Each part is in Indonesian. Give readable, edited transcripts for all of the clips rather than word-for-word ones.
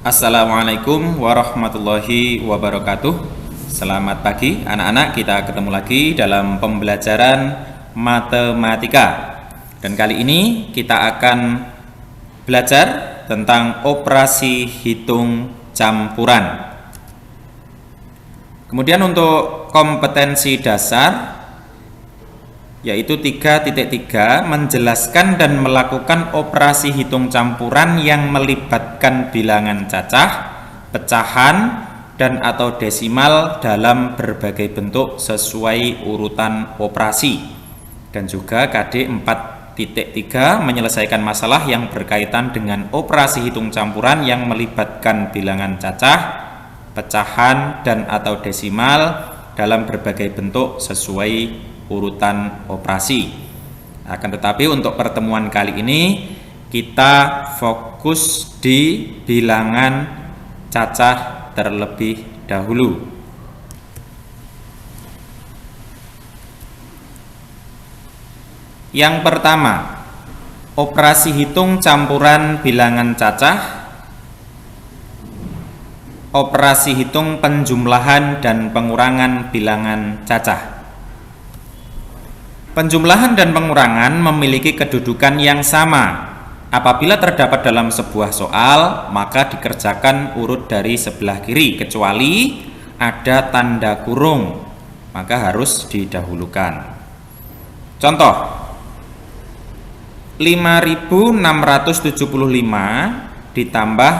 Assalamualaikum warahmatullahi wabarakatuh. Selamat pagi anak-anak, kita ketemu lagi dalam pembelajaran matematika. Dan kali ini kita akan belajar tentang operasi hitung campuran. Kemudian untuk kompetensi dasar yaitu 3.3 menjelaskan dan melakukan operasi hitung campuran yang melibatkan bilangan cacah, pecahan, dan atau desimal dalam berbagai bentuk sesuai urutan operasi. Dan juga KD 4.3 menyelesaikan masalah yang berkaitan dengan operasi hitung campuran yang melibatkan bilangan cacah, pecahan, dan atau desimal dalam berbagai bentuk sesuai urutan operasi. Akan tetapi untuk pertemuan kali ini kita fokus di bilangan cacah terlebih dahulu. Yang pertama, operasi hitung campuran bilangan cacah, operasi hitung penjumlahan dan pengurangan bilangan cacah. Penjumlahan dan pengurangan memiliki kedudukan yang sama. Apabila terdapat dalam sebuah soal, maka dikerjakan urut dari sebelah kiri, kecuali ada tanda kurung, maka harus didahulukan. Contoh, 5.675 ditambah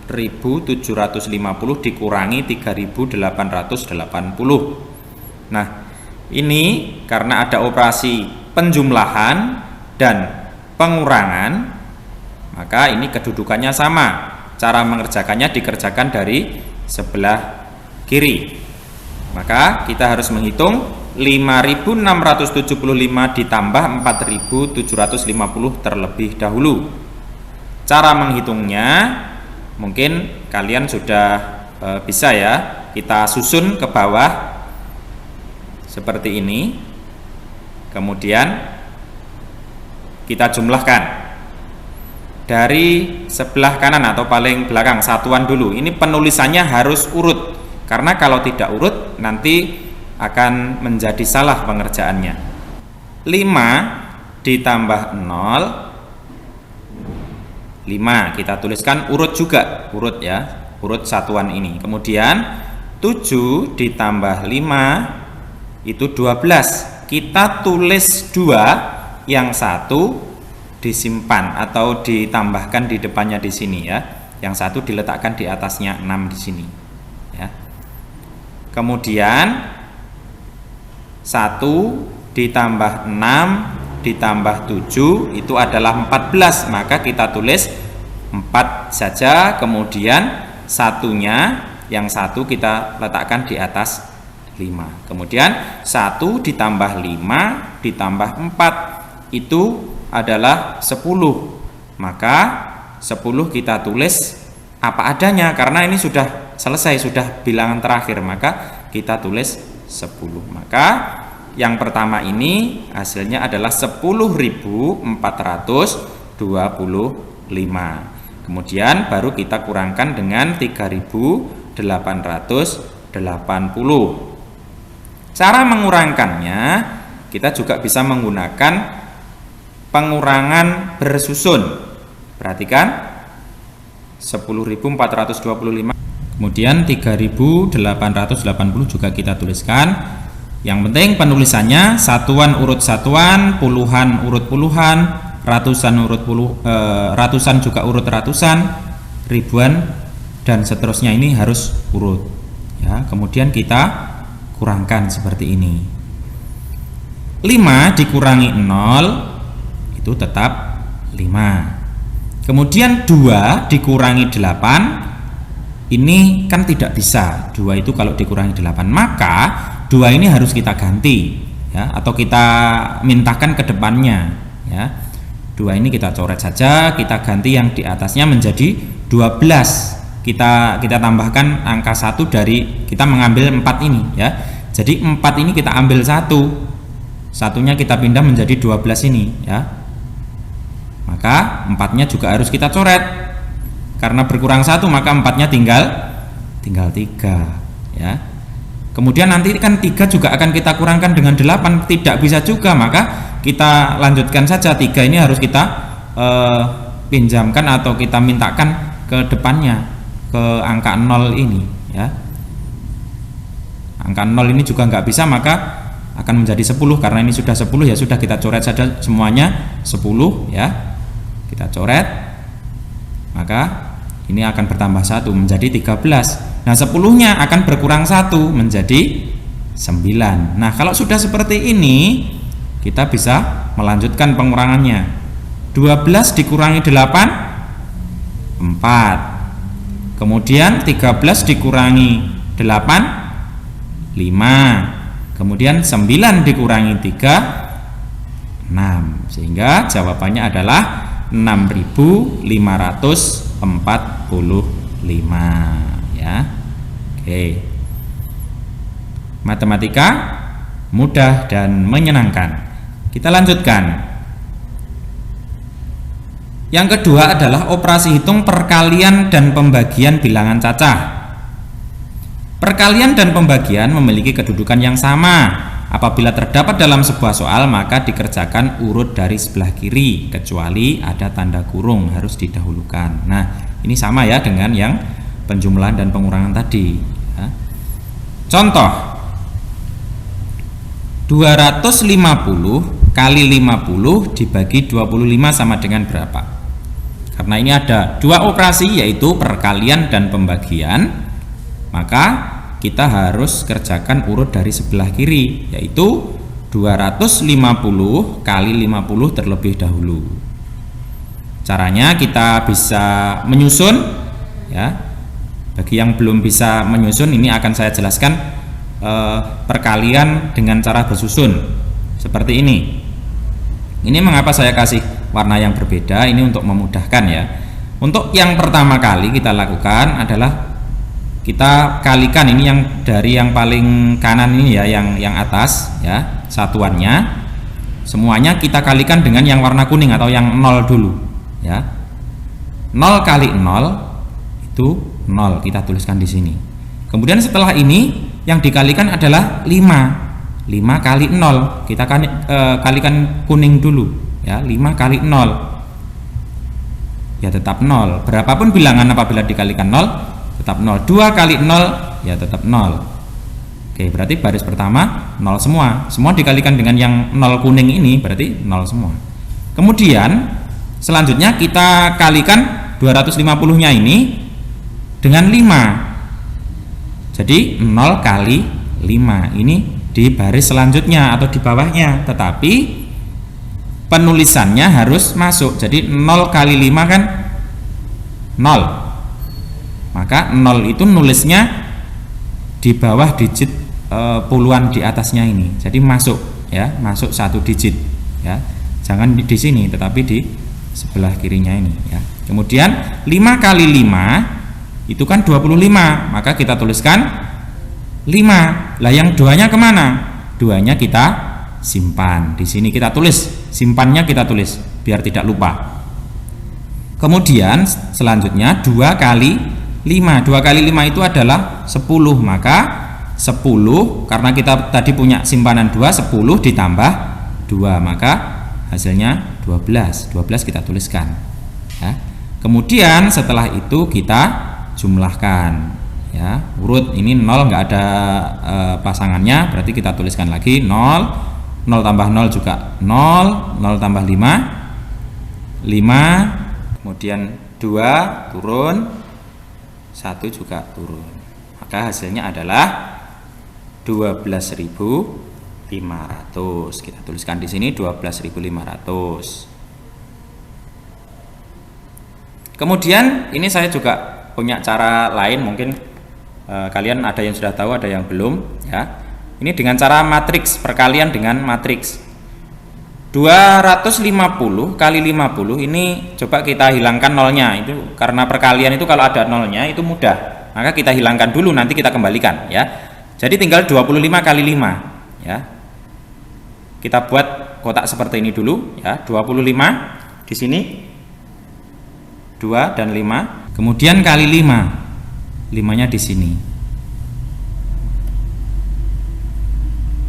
4.750 dikurangi 3.880. Nah, ini karena ada operasi penjumlahan dan pengurangan, maka ini kedudukannya sama. Cara mengerjakannya dikerjakan dari sebelah kiri. Maka kita harus menghitung 5.675 ditambah 4.750 terlebih dahulu. Cara menghitungnya mungkin kalian sudah bisa ya. Kita susun ke bawah seperti ini, kemudian kita jumlahkan dari sebelah kanan atau paling belakang, satuan dulu. Ini penulisannya harus urut, karena kalau tidak urut nanti akan menjadi salah pengerjaannya. 5 ditambah 0, 5 kita tuliskan urut juga, urut ya, urut satuan ini. Kemudian 7 ditambah 5 itu 12. Kita tulis 2, yang satu disimpan atau ditambahkan di depannya di sini ya. Yang satu diletakkan di atasnya 6 di sini ya. Kemudian 1 ditambah 6 ditambah 7 itu adalah 14, maka kita tulis 4 saja. Kemudian satunya, yang satu kita letakkan di atas 5. Kemudian 1 ditambah 5 ditambah 4 itu adalah 10. Maka 10 kita tulis apa adanya, karena ini sudah selesai, sudah bilangan terakhir, maka kita tulis 10. Maka yang pertama ini hasilnya adalah 10.425. Kemudian baru kita kurangkan dengan 3.880. Cara mengurangkannya kita juga bisa menggunakan pengurangan bersusun. Perhatikan, 10.425 kemudian 3.880 juga kita tuliskan. Yang penting penulisannya satuan urut satuan, puluhan urut puluhan, ratusan urut ratusan juga urut ratusan, ribuan, dan seterusnya ini harus urut ya. Kemudian kita kurangkan seperti ini. 5 dikurangi 0 itu tetap 5. Kemudian 2 dikurangi 8 ini kan tidak bisa. 2 itu kalau dikurangi 8, maka 2 ini harus kita ganti ya, atau kita mintakan ke depannya ya. 2 ini kita coret saja, kita ganti yang di atasnya menjadi 12. Kita tambahkan angka 1 dari, kita mengambil 4 ini ya. Jadi 4 ini kita ambil 1, satunya kita pindah menjadi 12 ini ya. Maka 4-nya juga harus kita coret. Karena berkurang 1 maka 4-nya tinggal 3 ya. Kemudian nanti kan 3 juga akan kita kurangkan dengan 8, tidak bisa juga, maka kita lanjutkan saja. 3 ini harus kita pinjamkan atau kita mintakan ke depannya, ke angka 0 ini ya. Angka 0 ini juga nggak bisa, maka akan menjadi 10. Karena ini sudah 10 ya sudah, kita coret saja semuanya 10 ya. Kita coret, maka ini akan bertambah 1 menjadi 13. Nah 10-nya akan berkurang 1 menjadi 9. Nah kalau sudah seperti ini, kita bisa melanjutkan pengurangannya. 12 dikurangi 8 4. Kemudian 13 dikurangi 8 5. Kemudian 9 dikurangi 3 6. Sehingga jawabannya adalah 6545 ya. Oke. Matematika mudah dan menyenangkan. Kita lanjutkan. Yang kedua adalah operasi hitung perkalian dan pembagian bilangan cacah. Perkalian dan pembagian memiliki kedudukan yang sama. Apabila terdapat dalam sebuah soal, maka dikerjakan urut dari sebelah kiri, kecuali ada tanda kurung, harus didahulukan. Nah, ini sama ya dengan yang penjumlahan dan pengurangan tadi ya. Contoh 250 kali 50 dibagi 25 sama dengan berapa? Karena ini ada dua operasi, yaitu perkalian dan pembagian, maka kita harus kerjakan urut dari sebelah kiri, yaitu 250 kali 50 terlebih dahulu. Caranya kita bisa menyusun ya. Bagi yang belum bisa menyusun, ini akan saya jelaskan perkalian dengan cara bersusun seperti ini. Ini mengapa saya kasih warna yang berbeda, ini untuk memudahkan ya. Untuk yang pertama kali kita lakukan adalah kita kalikan, ini yang dari yang paling kanan ini ya, yang atas ya, satuannya semuanya kita kalikan dengan yang warna kuning atau yang 0 dulu ya. 0 kali 0 itu 0, kita tuliskan di sini. Kemudian setelah ini yang dikalikan adalah 5 kali 0, kita kalikan kuning dulu ya. 5 kali 0 ya tetap 0, berapapun bilangan apabila dikalikan 0 tetap 0. 2 kali 0 ya tetap 0. Oke, berarti baris pertama 0 semua. Semua dikalikan dengan yang 0 kuning ini berarti 0 semua. Kemudian selanjutnya kita kalikan 250-nya ini dengan 5. Jadi 0 kali 5 ini di baris selanjutnya atau di bawahnya, tetapi penulisannya harus masuk. Jadi 0 kali 5 kan 0. Maka 0 itu nulisnya di bawah digit puluhan di atasnya ini. Jadi masuk ya, masuk 1 digit ya. Jangan di sini tetapi di sebelah kirinya ini ya. Kemudian 5 kali 5 itu kan 25, maka kita tuliskan 5. Lah yang 2-nya kemana? 2-nya kita simpan. Di sini kita tulis, simpannya kita tulis biar tidak lupa. Kemudian selanjutnya 2 kali 5. 2 kali 5 itu adalah 10, maka 10 karena kita tadi punya simpanan 2, 10 ditambah 2, maka hasilnya 12. 12 kita tuliskan ya. Kemudian setelah itu kita jumlahkan ya. Urut ini 0 nggak ada pasangannya, berarti kita tuliskan lagi 0. 0 tambah 0 juga 0. 0 tambah 5 kemudian 2 turun, 1 juga turun, maka hasilnya adalah 12.500. Kita tuliskan di sini 12.500. Kemudian ini saya juga punya cara lain, mungkin kalian ada yang sudah tahu, ada yang belum ya. Ini dengan cara matriks, perkalian dengan matriks. 250 kali 50 ini coba kita hilangkan nolnya, itu karena perkalian itu kalau ada nolnya itu mudah, maka kita hilangkan dulu, nanti kita kembalikan ya. Jadi tinggal 25 kali 5 ya. Kita buat kotak seperti ini dulu ya. 25 di sini 2 dan 5. Kemudian kali 5. 5-nya di sini.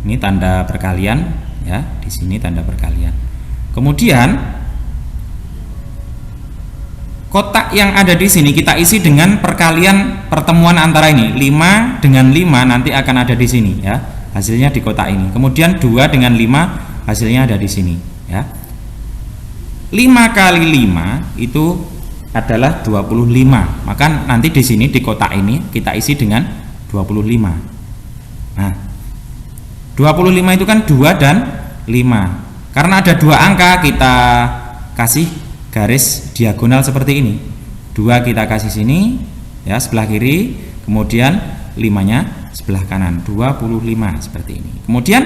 Ini tanda perkalian ya, di sini tanda perkalian. Kemudian kotak yang ada di sini kita isi dengan perkalian pertemuan antara ini. 5 dengan 5 nanti akan ada di sini ya. Hasilnya di kotak ini. Kemudian 2 dengan 5 hasilnya ada di sini ya. 5 kali 5 itu adalah 25. Maka nanti di sini di kotak ini kita isi dengan 25. Nah, 25 itu kan 2 dan 5. Karena ada 2 angka, kita kasih garis diagonal seperti ini. 2 kita kasih sini ya, sebelah kiri, kemudian 5-nya sebelah kanan, 25 seperti ini. Kemudian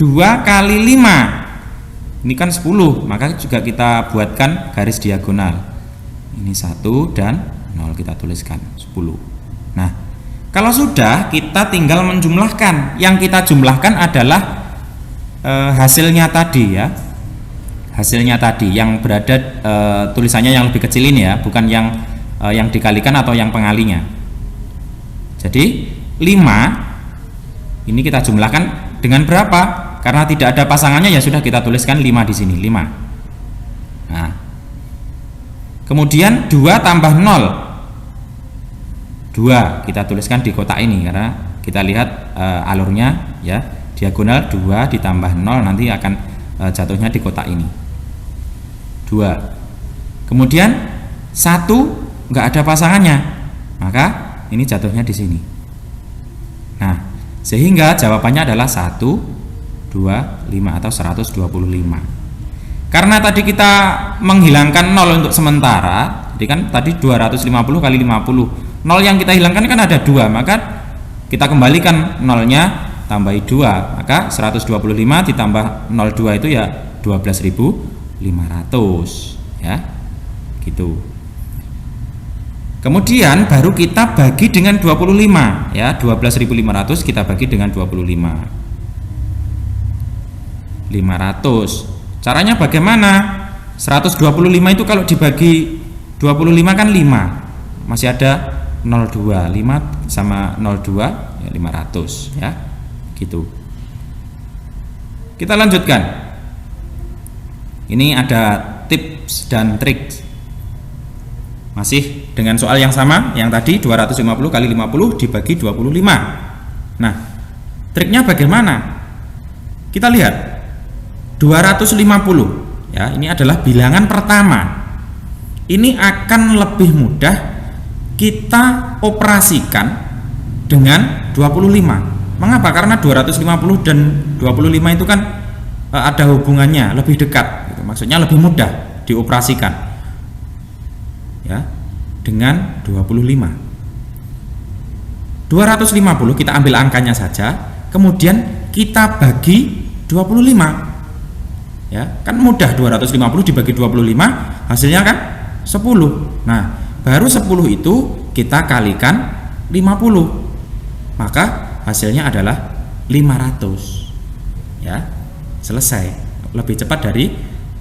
2 kali 5 ini kan 10, maka juga kita buatkan garis diagonal. Ini 1 dan 0 kita tuliskan 10. Nah, kalau sudah, kita tinggal menjumlahkan. Yang kita jumlahkan adalah hasilnya tadi ya. Hasilnya tadi yang berada tulisannya yang lebih kecil ini ya, bukan yang dikalikan atau yang pengalinya. Jadi 5 ini kita jumlahkan dengan berapa? Karena tidak ada pasangannya ya sudah kita tuliskan 5 di sini, 5. Nah. Kemudian 2 tambah 0. 2 kita tuliskan di kotak ini karena kita lihat alurnya ya, diagonal 2 ditambah 0 nanti akan jatuhnya di kotak ini 2. Kemudian 1 nggak ada pasangannya, maka ini jatuhnya di sini. Nah, sehingga jawabannya adalah 125 atau 125. Karena tadi kita menghilangkan 0 untuk sementara, jadi kan tadi 250 kali 50. 0 yang kita hilangkan kan ada 2, maka kita kembalikan 0-nya tambahi 2, maka 125 ditambah 02 itu ya 12.500 ya, gitu. Kemudian baru kita bagi dengan 25 ya, 12.500 kita bagi dengan 25. 500. Caranya bagaimana? 125 itu kalau dibagi 25 kan 5. Masih ada 02, 5 sama 02 ya 500 ya, gitu. Kita lanjutkan. Ini ada tips dan trik. Masih dengan soal yang sama, yang tadi 250 kali 50 dibagi 25. Nah, triknya bagaimana? Kita lihat 250 ya, ini adalah bilangan pertama. Ini akan lebih mudah kita operasikan dengan 25. Mengapa? Karena 250 dan 25 itu kan ada hubungannya, lebih dekat gitu. Maksudnya lebih mudah dioperasikan ya, dengan 25. 250 kita ambil angkanya saja, kemudian kita bagi 25 ya, kan mudah. 250 dibagi 25 hasilnya kan 10. Nah, baru 10 itu kita kalikan 50, maka hasilnya adalah 500 ya, selesai. Lebih cepat dari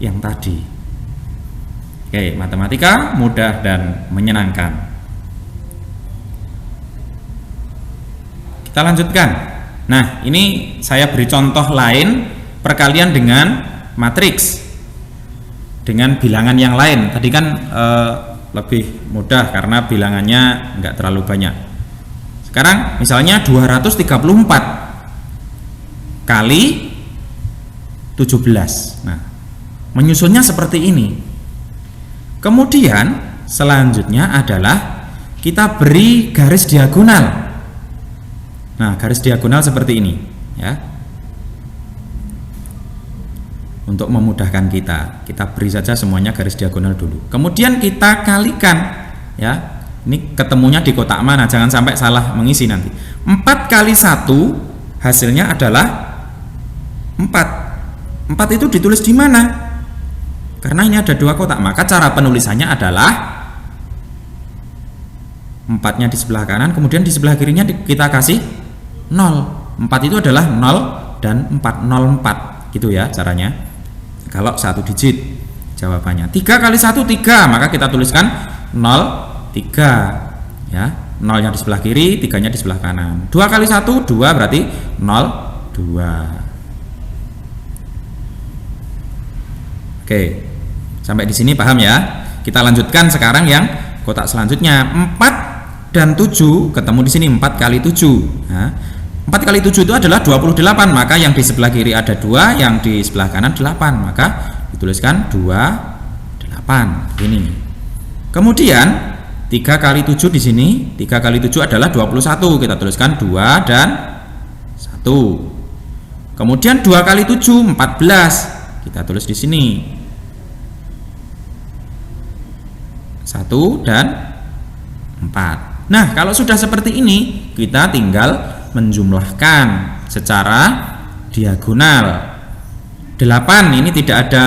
yang tadi. Oke, matematika mudah dan menyenangkan. Kita lanjutkan. Nah, ini saya beri contoh lain perkalian dengan matriks dengan bilangan yang lain. Tadi kan lebih mudah karena bilangannya enggak terlalu banyak. Sekarang misalnya 234 kali 17. Nah, menyusunnya seperti ini. Kemudian selanjutnya adalah kita beri garis diagonal. Nah, garis diagonal seperti ini ya. Untuk memudahkan kita beri saja semuanya garis diagonal dulu. Kemudian kita kalikan ya. Ini ketemunya di kotak mana, jangan sampai salah mengisi nanti. 4 kali 1 hasilnya adalah 4. 4 itu ditulis di mana? Karena ini ada dua kotak, maka cara penulisannya adalah 4-nya di sebelah kanan, kemudian di sebelah kirinya kita kasih 0. 4 itu adalah 0 dan 4, 04 gitu ya caranya. Kalau satu digit. jawabannya. 3 kali 1 3, maka kita tuliskan 0 3 ya. 0 yang di sebelah kiri, 3-nya di sebelah kanan. 2 kali 1 2, berarti 0 2. Oke, sampai di sini paham ya. Kita lanjutkan sekarang yang kotak selanjutnya. 4 dan 7 ketemu di sini, 4 kali 7. Nah, 4 kali 7 itu adalah 28, maka yang di sebelah kiri ada 2, yang di sebelah kanan 8, maka dituliskan 28 ini. Kemudian 3 kali 7 di sini, 3 kali 7 adalah 21, kita tuliskan 2 dan 1. Kemudian 2 kali 7 14, kita tulis di sini 1 dan 4. Nah, kalau sudah seperti ini, kita tinggal menjumlahkan secara diagonal. 8 ini tidak ada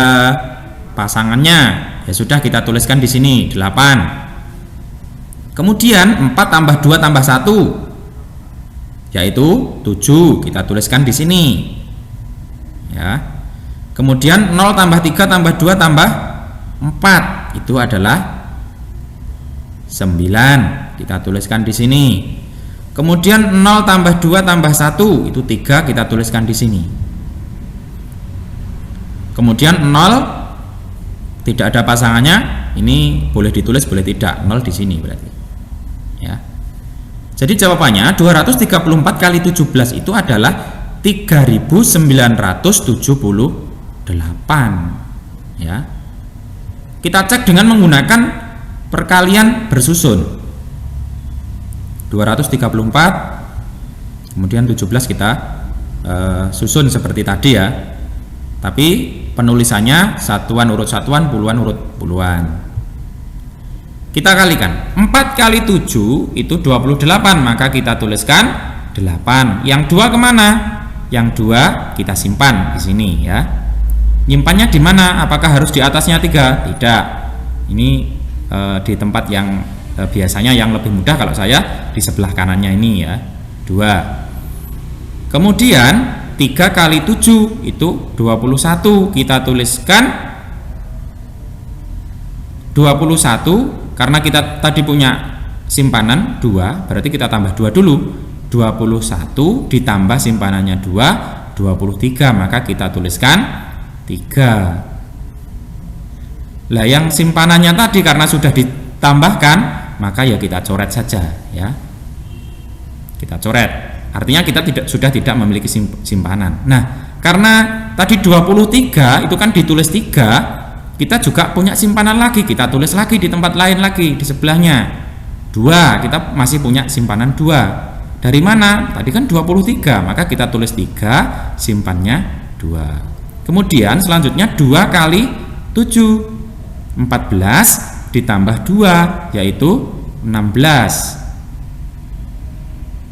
pasangannya, ya sudah kita tuliskan di sini 8. Kemudian 4 tambah 2 tambah 1 yaitu 7, kita tuliskan di sini ya. Kemudian 0 tambah 3 tambah 2 tambah 4 itu adalah 9, kita tuliskan di sini. Kemudian 0 tambah 2 tambah 1 itu 3, kita tuliskan di sini. Kemudian 0 tidak ada pasangannya, ini boleh ditulis boleh tidak, 0 di sini berarti ya. Jadi jawabannya 234 kali 17 itu adalah 3978 ya. Kita cek dengan menggunakan perkalian bersusun. 234 kemudian 17 kita susun seperti tadi ya. Tapi penulisannya satuan urut satuan, puluhan urut puluhan. Kita kalikan 4 kali 7 itu 28, maka kita tuliskan 8. Yang 2 kemana? Yang 2 kita simpan di sini ya. Nyimpannya di mana? Apakah harus di atasnya 3? Tidak. Ini di tempat yang biasanya yang lebih mudah, kalau saya di sebelah kanannya ini ya, 2. Kemudian 3 kali 7 itu 21, kita tuliskan 21 karena kita tadi punya simpanan 2, berarti kita tambah 2 dulu. 21 ditambah simpanannya 2, 23, maka kita tuliskan 3. Lah yang simpanannya tadi karena sudah ditambahkan, maka ya kita coret saja ya. Kita coret. Artinya kita sudah tidak memiliki simpanan. Nah, karena tadi 23 itu kan ditulis 3, kita juga punya simpanan lagi, kita tulis lagi di tempat lain lagi, di sebelahnya 2, kita masih punya simpanan 2. Dari mana? Tadi kan 23, maka kita tulis 3, simpannya 2. Kemudian selanjutnya 2 kali 7, 14 ditambah 2 yaitu 16.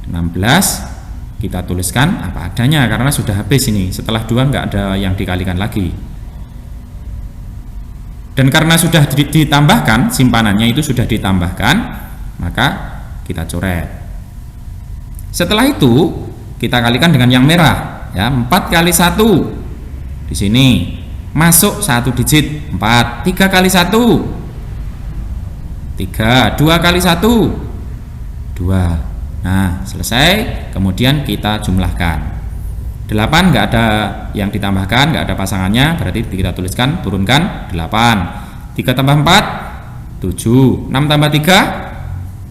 16 kita tuliskan apa adanya karena sudah habis ini, setelah 2 nggak ada yang dikalikan lagi. Dan karena sudah ditambahkan, simpanannya itu sudah ditambahkan, maka kita coret. Setelah itu kita kalikan dengan yang merah ya. 4 kali 1 di sini masuk 1 digit 4. 3 kali 1 3. 2 kali 1 2. Nah, selesai. Kemudian kita jumlahkan. 8 nggak ada yang ditambahkan, nggak ada pasangannya, berarti kita tuliskan turunkan 8. 3 tambah 4 7. 6 tambah 3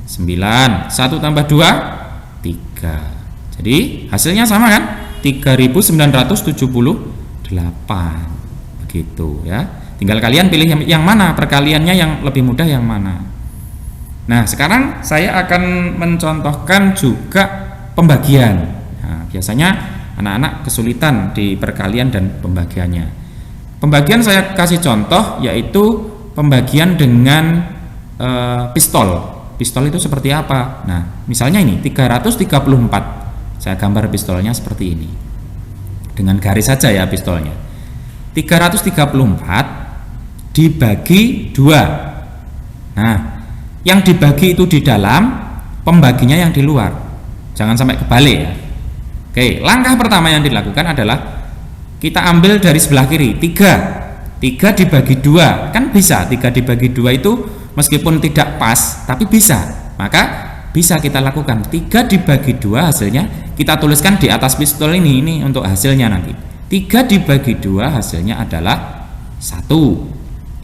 9. 1 tambah 2 3. Jadi hasilnya sama kan? 3978. Begitu ya. Tinggal kalian pilih yang mana, perkaliannya yang lebih mudah yang mana. Nah, sekarang saya akan mencontohkan juga pembagian. Nah, biasanya anak-anak kesulitan di perkalian dan pembagiannya. Pembagian saya kasih contoh yaitu pembagian dengan pistol. Pistol itu seperti apa? Nah, misalnya ini 334. Saya gambar pistolnya seperti ini. Dengan garis saja ya pistolnya. 334 dibagi 2. Nah, yang dibagi itu di dalam, pembaginya yang di luar. Jangan sampai kebalik ya. Oke, langkah pertama yang dilakukan adalah kita ambil dari sebelah kiri 3. 3 dibagi 2 kan bisa, 3 dibagi 2 itu meskipun tidak pas tapi bisa, maka bisa kita lakukan. 3 dibagi 2 hasilnya kita tuliskan di atas pistol ini untuk hasilnya nanti. 3 dibagi 2 hasilnya adalah 1.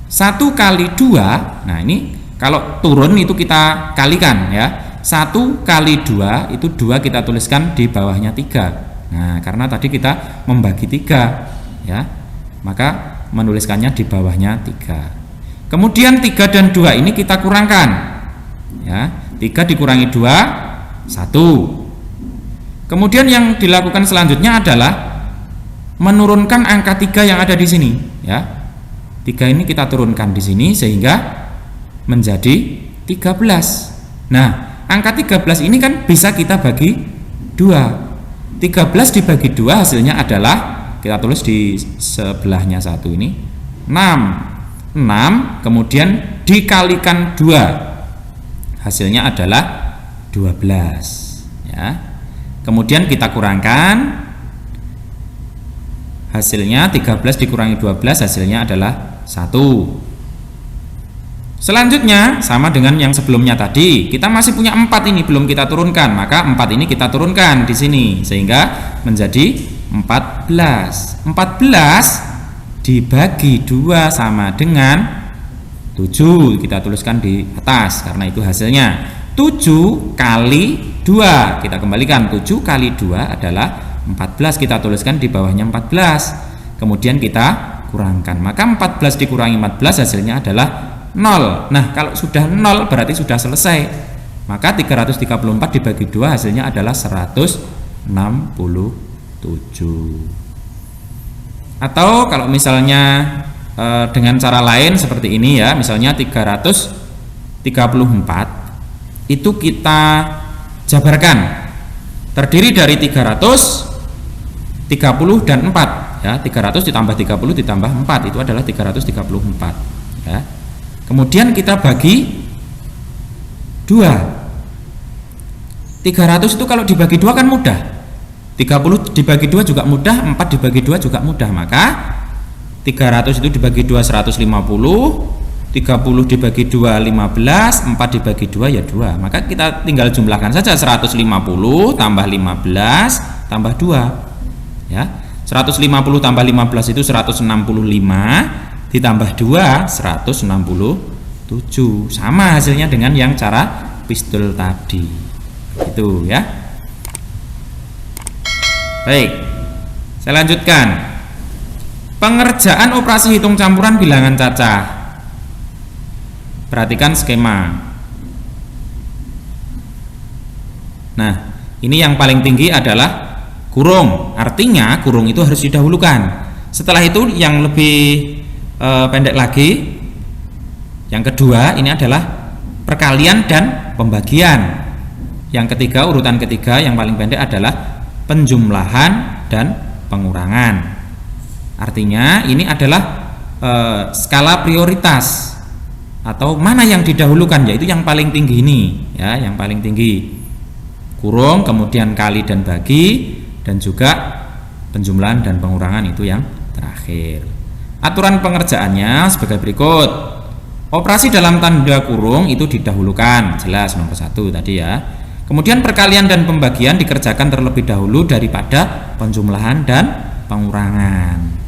1 kali 2, nah ini kalau turun itu kita kalikan ya. 1 kali 2 itu 2 kita tuliskan di bawahnya 3. Nah, karena tadi kita membagi 3 ya, maka menuliskannya di bawahnya 3. Kemudian 3 dan 2 ini kita kurangkan ya. 3 dikurangi 2 1. Kemudian yang dilakukan selanjutnya adalah menurunkan angka 3 yang ada di sini ya. 3 ini kita turunkan di sini sehingga menjadi 13. Nah, angka 13 ini kan bisa kita bagi 2. 13 dibagi 2 hasilnya adalah, kita tulis di sebelahnya 1 ini 6. 6 kemudian dikalikan 2 hasilnya adalah 12 ya. Kemudian kita kurangkan, hasilnya 13 dikurangi 12 hasilnya adalah 1. Selanjutnya sama dengan yang sebelumnya tadi, kita masih punya 4 ini belum kita turunkan, maka 4 ini kita turunkan di sini sehingga menjadi 14. 14 dibagi 2 sama dengan 7, kita tuliskan di atas karena itu hasilnya. 7 kali 2 kita kembalikan, 7 kali 2 adalah 14, kita tuliskan di bawahnya 14. Kemudian kita kurangkan, maka 14 dikurangi 14 hasilnya adalah 0. Nah, kalau sudah 0 berarti sudah selesai. Maka 334 dibagi 2 hasilnya adalah 167. Atau kalau misalnya dengan cara lain seperti ini ya, misalnya 334 itu kita jabarkan. Terdiri dari 330 dan 4 ya. 300 ditambah 30 ditambah 4 itu adalah 334 ya. Kemudian kita bagi 2. 300 itu kalau dibagi 2 kan mudah. 30 dibagi 2 juga mudah, 4 dibagi 2 juga mudah. Maka 300 itu dibagi 2 150, 30 dibagi 2 15, 4 dibagi 2 ya 2. Maka kita tinggal jumlahkan saja 150 tambah 15 tambah 2 ya. 150 tambah 15 itu 165 ditambah 2 167, sama hasilnya dengan yang cara pistol tadi itu ya. Baik, saya lanjutkan. Pengerjaan operasi hitung campuran bilangan cacah. Perhatikan skema. Nah, ini yang paling tinggi adalah kurung, artinya kurung itu harus didahulukan. Setelah itu yang lebih pendek lagi, yang kedua ini adalah perkalian dan pembagian. Yang ketiga, urutan ketiga yang paling pendek adalah penjumlahan dan pengurangan. Artinya ini adalah skala prioritas atau mana yang didahulukan, yaitu yang paling tinggi ini ya, yang paling tinggi. Kurung, kemudian kali dan bagi, dan juga penjumlahan dan pengurangan itu yang terakhir. Aturan pengerjaannya sebagai berikut. Operasi dalam tanda kurung itu didahulukan, jelas nomor 1 tadi ya. Kemudian perkalian dan pembagian dikerjakan terlebih dahulu daripada penjumlahan dan pengurangan.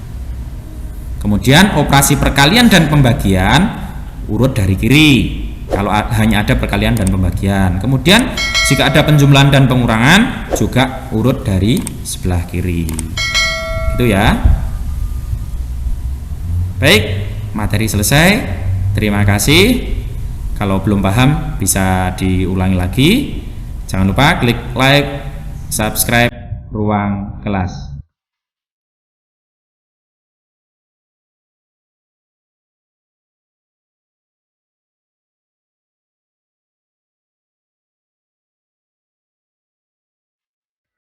Kemudian operasi perkalian dan pembagian urut dari kiri kalau hanya ada perkalian dan pembagian. Kemudian jika ada penjumlahan dan pengurangan juga urut dari sebelah kiri. Itu ya. Baik, materi selesai. Terima kasih. Kalau belum paham bisa diulangi lagi. Jangan lupa klik like, subscribe Ruang Kelas.